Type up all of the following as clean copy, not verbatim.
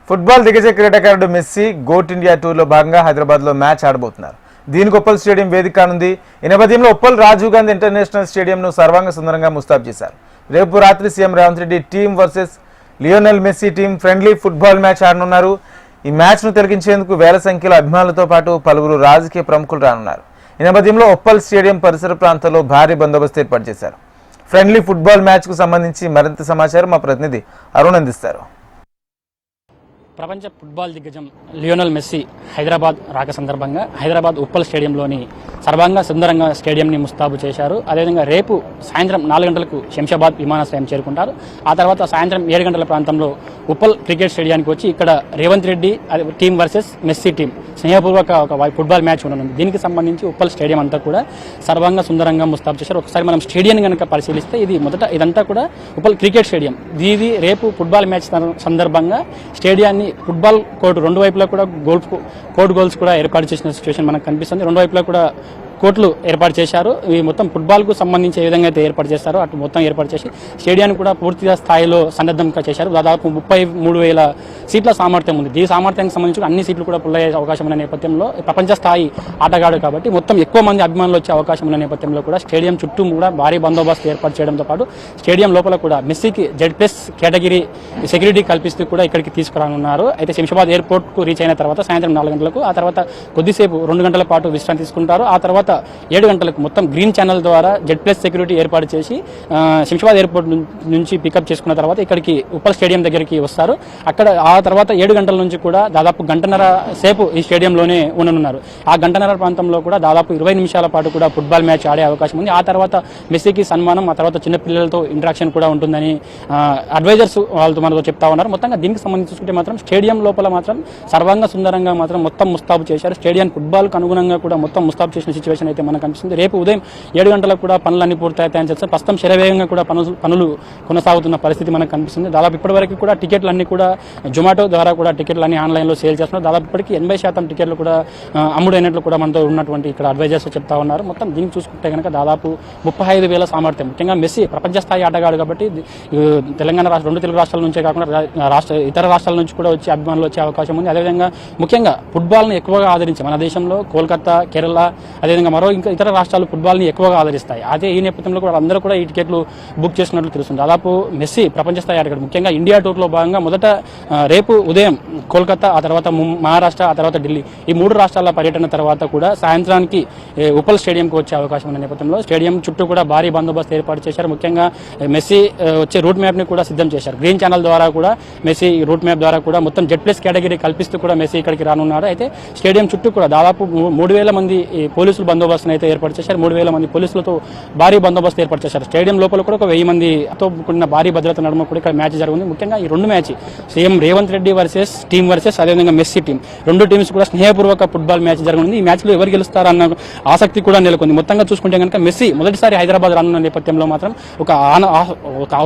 Football దిగ్గజ క్రీడాకారుడు messy goat India టూర్లో భాగంగా హైదరాబాద్లో మ్యాచ్ ఆడబోతున్నారు. దీనికి ఉప్పల్ స్టేడియం వేదిక కానుంది. ఈ నేపథ్యంలో ఉప్పల్ రాజీవ్ గాంధీ ఇంటర్నేషనల్ స్టేడియంను సర్వాంగ సుందరంగా ముస్తాబు చేశారు. రేపు రాత్రి CM Revanth Reddy team versus Lionel Messi team friendly football match ఆడనున్నారు. ఈ మ్యాచ్ను తిలకించేందుకు వేల సంఖ్యలో అభిమానులతో పాటు పలువురు రాజకీయ ప్రముఖులు రానున్నారు. ఈ నేపథ్యంలో ఉప్పల్ స్టేడియం పరిసర ప్రాంతాల్లో భారీ బందోబస్తు ఏర్పాటు చేశారు. ఫ్రెండ్లీ ఫుట్బాల్ మ్యాచ్కు సంబంధించి మరింత సమాచారం మా ప్రతినిధి అరుణ్ అందిస్తారు. ప్రపంచ ఫుట్బాల్ దిగ్గజం లియోనెల్ మెస్సీ హైదరాబాద్ రాక సందర్భంగా హైదరాబాద్ ఉప్పల్ స్టేడియంలోని సర్వాంగ సుందరంగా స్టేడియంని ముస్తాబు చేశారు. అదేవిధంగా రేపు సాయంత్రం 4 గంటలకు శంషాబాద్ విమానాశ్రయం చేరుకుంటారు. ఆ తర్వాత సాయంత్రం 7 గంటల ప్రాంతంలో ఉప్పల్ క్రికెట్ స్టేడియానికి వచ్చి ఇక్కడ Revanth Reddy team versus Messi team స్నేహపూర్వక ఒక ఫుట్బాల్ మ్యాచ్ ఉండనుంది. దీనికి సంబంధించి ఉప్పల్ స్టేడియం అంతా కూడా సర్వాంగ సుందరంగా ముస్తాబు చేశారు. ఒకసారి మనం స్టేడియం కనుక పరిశీలిస్తే ఇదంతా కూడా ఉప్పల్ క్రికెట్ స్టేడియం. ఇది రేపు ఫుట్బాల్ మ్యాచ్ సందర్భంగా స్టేడియాన్ని ఫుట్బాల్ కోర్టు 2 వైపులా కూడా గోల్స్ కూడా ఏర్పాటు చేసిన సిచ్యువేషన్ మనకు కనిపిస్తుంది. 2 వైపులా కూడా కోర్టులు ఏర్పాటు చేశారు. ఇవి మొత్తం ఫుట్బాల్కు సంబంధించి ఏ విధంగా అయితే ఏర్పాటు చేస్తారో అటు మొత్తం ఏర్పాటు చేసి స్టేడియాన్ని కూడా పూర్తిగా స్థాయిలో సన్నద్ధంగా చేశారు. దాదాపు 33,000 సీట్ల సామర్థ్యం ఉంది. ఈ సామర్థ్యానికి సంబంధించి అన్ని సీట్లు కూడా ఫుల్ అయ్యే అవకాశం ఉన్న నేపథ్యంలో ప్రపంచ స్థాయి ఆటగాడు కాబట్టి మొత్తం ఎక్కువ మంది అభిమానులు వచ్చే అవకాశం ఉన్న నేపథ్యంలో కూడా స్టేడియం చుట్టూ కూడా భారీ బందోబస్తు ఏర్పాటు చేయడంతో పాటు స్టేడియం లోపల కూడా మెస్సీకి Z+ కేటగిరీ సెక్యూరిటీ కల్పిస్తూ కూడా ఇక్కడికి తీసుకురానున్నారు. అయితే శంషాబాద్ ఎయిర్పోర్ట్కు రీచ్ అయిన తర్వాత సాయంత్రం 4 గంటలకు ఆ తర్వాత కొద్దిసేపు 2 గంటల పాటు విశ్రాంతి తీసుకుంటారు. ఆ తర్వాత 7 గంటలకు మొత్తం గ్రీన్ ఛానల్ ద్వారా Z+ సెక్యూరిటీ ఏర్పాటు చేసి శంషాబాద్ ఎయిర్పోర్ట్ నుంచి పికప్ చేసుకున్న తర్వాత ఇక్కడికి ఉప్పల్ స్టేడియం దగ్గరికి వస్తారు. అక్కడ ఆ తర్వాత 7 గంటల నుంచి కూడా దాదాపు గంటన్నర సేపు ఈ స్టేడియంలోనే ఉండనున్నారు. ఆ గంటన్నర ప్రాంతంలో కూడా దాదాపు 20 నిమిషాల పాటు కూడా ఫుట్బాల్ మ్యాచ్ ఆడే అవకాశం ఉంది. ఆ తర్వాత మెస్సీకి సన్మానం, ఆ తర్వాత చిన్నపిల్లలతో ఇంటరాక్షన్ కూడా ఉంటుందని అడ్వైజర్స్ వాళ్ళతో మనతో చెప్తా ఉన్నారు. మొత్తంగా దీనికి సంబంధించి చూసుకుంటే మాత్రం స్టేడియం లోపల మాత్రం సర్వాంగ సుందరంగా మాత్రం మొత్తం ముస్తాబు చేశారు. స్టేడియం ఫుట్బాల్కు అనుగుణంగా కూడా మొత్తం ముస్తాబు చేసిన సిచ్యువేషన్ అయితే మనకు కనిపిస్తుంది. రేపు ఉదయం 7 గంటలకు కూడా పనులన్నీ పూర్తవుతాయని చెప్తారు. ప్రస్తుతం శరవేగంగా కూడా పనులు కొనసాగుతున్న పరిస్థితి మనకు కనిపిస్తుంది. దాదాపు ఇప్పటివరకు కూడా టికెట్లన్నీ కూడా జొమాటో ద్వారా కూడా టికెట్లన్నీ ఆన్లైన్లో సేల్ చేస్తున్నారు. దాదాపు ఇప్పటికీ 80% టికెట్లు కూడా అమ్ముడైనట్లు కూడా మనతో ఉన్నటువంటి ఇక్కడ అడ్వైజర్స్ చెప్తా ఉన్నారు. మొత్తం దీనికి చూసుకుంటే కనుక దాదాపు 35,000 సామర్థ్యం. ముఖ్యంగా మెస్సీ ప్రపంచ స్థాయి ఆటగాడు కాబట్టి తెలంగాణ రాష్ట్ర 2 తెలుగు రాష్ట్రాల నుంచే కాకుండా ఇతర రాష్ట్రాల నుంచి కూడా వచ్చి అభిమానులు వచ్చే అవకాశం ఉంది. అదేవిధంగా ముఖ్యంగా ఫుట్బాల్ను ఎక్కువగా ఆదరించి మన దేశంలో కోల్కతా, కేరళ, అదేవిధంగా ఇంకా ఇతర రాష్ట్రాలు ఫుట్బాల్ని ఎక్కువగా ఆదరిస్తాయి. అదే ఈ నేపథ్యంలో కూడా అందరూ కూడా ఈ టికెట్లు బుక్ చేసుకున్నట్లు తెలుస్తుంది. దాదాపు మెస్సీ ప్రపంచ స్థాయి ఆటగాడు. ముఖ్యంగా ఇండియా టూర్లో భాగంగా మొదట రేపు ఉదయం కోల్కతా, ఆ తర్వాత మహారాష్ట్ర, ఆ తర్వాత ఢిల్లీ, ఈ 3 రాష్ట్రాల పర్యటన తర్వాత కూడా సాయంత్రానికి ఉప్పల్ స్టేడియంకి వచ్చే అవకాశం ఉన్న నేపథ్యంలో స్టేడియం చుట్టూ కూడా భారీ బందోబస్తు ఏర్పాటు చేశారు. ముఖ్యంగా మెస్సీ వచ్చే రూట్ మ్యాప్ని కూడా సిద్ధం చేశారు. గ్రీన్ ఛానల్ ద్వారా కూడా మెస్సీ రూట్ మ్యాప్ ద్వారా కూడా మొత్తం Z+ కేటగిరీ కల్పిస్తూ కూడా మెస్సీ ఇక్కడికి రానున్నాడు. అయితే స్టేడియం చుట్టూ కూడా దాదాపు 3,000 మంది పోలీసులు బందోబస్తును అయితే ఏర్పాటు చేశారు. 3,000 మంది పోలీసులతో భారీ బందోబస్తు ఏర్పాటు చేశారు. స్టేడియం లోపల కూడా ఒక 1000 మందితో కూడిన భారీ భద్రత నడుమ కూడా ఇక్కడ మ్యాచ్ జరిగింది. ముఖ్యంగా ఈ 2 match CM Revanth Reddy team versus అదేవిధంగా మెస్సీ టీం 2 టీమ్స్ కూడా స్నేహపూర్వక ఫుట్బాల్ మ్యాచ్ జరగనుంది. ఈ మ్యాచ్లో ఎవరు గెలుస్తారన్న ఆసక్తి కూడా నెలకొంది. మొత్తంగా చూసుకుంటే కనుక మెస్సీ మొదటిసారి హైదరాబాద్ రానున్న నేపథ్యంలో మాత్రం ఒక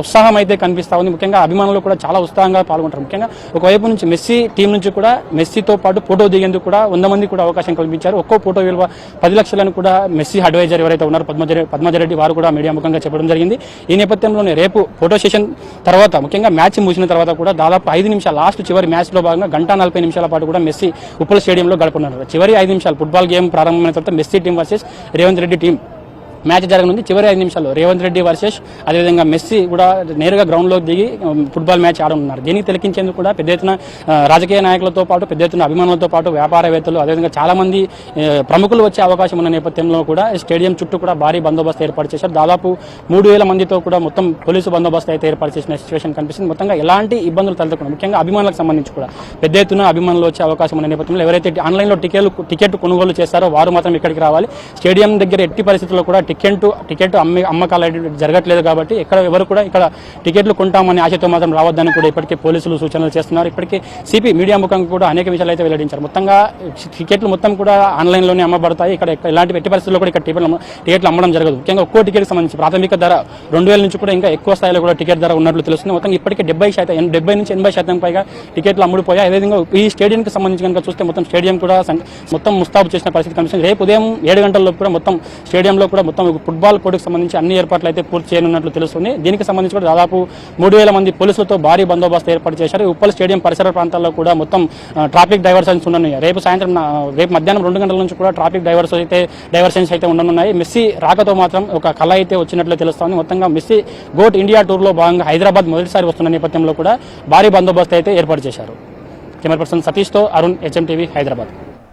ఉత్సాహం అయితే కనిపిస్తా ఉంది. ముఖ్యంగా అభిమానులు కూడా చాలా ఉత్సాహంగా పాల్గొంటారు. ముఖ్యంగా ఒకవైపు నుంచి మెస్సీ టీం నుంచి కూడా మెస్సీతో పాటు ఫోటో దిగేందుకు కూడా 100 మంది కూడా అవకాశం కల్పించారు. ఒక్కో ఫోటో విలువ 10 లక్షలను కూడా మెస్సీ అడ్వైజర్ ఎవరైతే ఉన్నారో పద్మజరెడ్డి వారు కూడా మీడియా ముఖంగా చెప్పడం జరిగింది. ఈ నేపథ్యంలోనే రేపు ఫోటో సెషన్ తర్వాత ముఖ్యంగా మ్యాచ్ ముగిసిన తర్వాత కూడా దాదాపు 5 నిమిషాలు చివరి మ్యాచ్లో భాగంగా 1:40 నిమిషాల పాటు కూడా మెస్సీ ఉప్పల్ స్టేడియంలో గడుపుతున్నారు. చివరి 5 నిమిషాలు ఫుట్బాల్ గేమ్ ప్రారంభమైన తర్వాత Messi team versus Revanth Reddy team match జరగనుంది. చివరి 5 నిమిషాల్లో రేవంత్ రెడ్డి వర్సెస్ అదేవిధంగా మెస్సీ కూడా నేరుగా గ్రౌండ్లోకి దిగి ఫుట్బాల్ మ్యాచ్ ఆడనున్నారు. దీనికి తిలకించేందుకు కూడా పెద్ద ఎత్తున రాజకీయ నాయకులతో పాటు పెద్ద ఎత్తున అభిమానులతో పాటు వ్యాపారవేత్తలు అదేవిధంగా చాలా మంది ప్రముఖులు వచ్చే అవకాశం ఉన్న నేపథ్యంలో కూడా స్టేడియం చుట్టూ కూడా భారీ బందోబస్తు ఏర్పాటు చేశారు. దాదాపు 3,000 మందితో కూడా మొత్తం పోలీసు బందోబస్తు అయితే ఏర్పాటు చేసిన సిచ్యువేషన్ కనిపిస్తుంది. మొత్తంగా ఎలాంటి ఇబ్బందులు తలెత్తకుండా ముఖ్యంగా అభిమానులకు సంబంధించి కూడా పెద్ద ఎత్తున అభిమానులు వచ్చే అవకాశం ఉన్న నేపథ్యంలో ఎవరైతే ఆన్లైన్లో టికెట్ కొనుగోలు చేస్తారో వారు మాత్రం ఇక్కడికి రావాలి. స్టేడియం దగ్గర ఎట్టి పరిస్థితుల్లో కూడా టికెట్ అమ్మకాలు జరగట్లేదు కాబట్టి ఎవరు కూడా ఇక్కడ టికెట్లు కొంటామని ఆశతో మాత్రం రావద్దని కూడా ఇప్పటికే పోలీసులు సూచనలు చేస్తున్నారు. ఇప్పటికే సిపి మీడియా ముఖంగా కూడా అనేక విషయాలు అయితే వెల్లడించారు. మొత్తంగా టికెట్లు మొత్తం కూడా ఆన్లైన్లోనే అమ్మబడతాయి. ఇక్కడ ఎలాంటి ఎట్టి పరిస్థితుల్లో కూడా ఇక్కడ టికెట్లు అమ్మడం జరగదు. ముఖ్యంగా ఒక్కో టికెట్కి సంబంధించి ప్రాథమిక ధర 2,000 నుంచి కూడా ఇంకా ఎక్కువ స్థాయిలో కూడా టికెట్ ధర ఉన్నట్లు తెలుస్తుంది. మొత్తం ఇప్పటికే 70 నుంచి 80% పైగా టికెట్లు అమ్ముడుపోయాయి. అదేవిధంగా ఈ స్టేడియంకి సంబంధించి కనుక చూస్తే మొత్తం స్టేడియం కూడా మొత్తం ముస్తాబు చేసిన పరిస్థితి కనిపిస్తుంది. రేపు ఉదయం 7 గంటల్లో కూడా మొత్తం స్టేడియంలో కూడా మొత్తం మొత్తం ఫుట్బాల్ కోర్టుకు సంబంధించి అన్ని ఏర్పాట్లు అయితే పూర్తి చేయనున్నట్లు తెలుస్తుంది. దీనికి సంబంధించి కూడా దాదాపు 3,000 మంది పోలీసులతో భారీ బందోబస్తు ఏర్పాటు చేశారు. ఉప్పల్ స్టేడియం పరిసర ప్రాంతాల్లో కూడా మొత్తం ట్రాఫిక్ డైవర్షన్స్ ఉన్నాయి. రేపు మధ్యాహ్నం 2 గంటల నుంచి కూడా ట్రాఫిక్ డైవర్షన్స్ అయితే ఉండనున్నాయి. మెస్సీ రాకతో మాత్రం ఒక కళ అయితే వచ్చినట్లు తెలుస్తోంది. మొత్తంగా మెస్సీ గోట్ ఇండియా టూర్లో భాగంగా హైదరాబాద్ మొదటిసారి వస్తున్న నేపథ్యంలో కూడా భారీ బందోబస్తు అయితే ఏర్పాటు చేశారు. కెమెరా పర్సన్ సతీష్తో అరుణ్, HM టీవీ, హైదరాబాద్.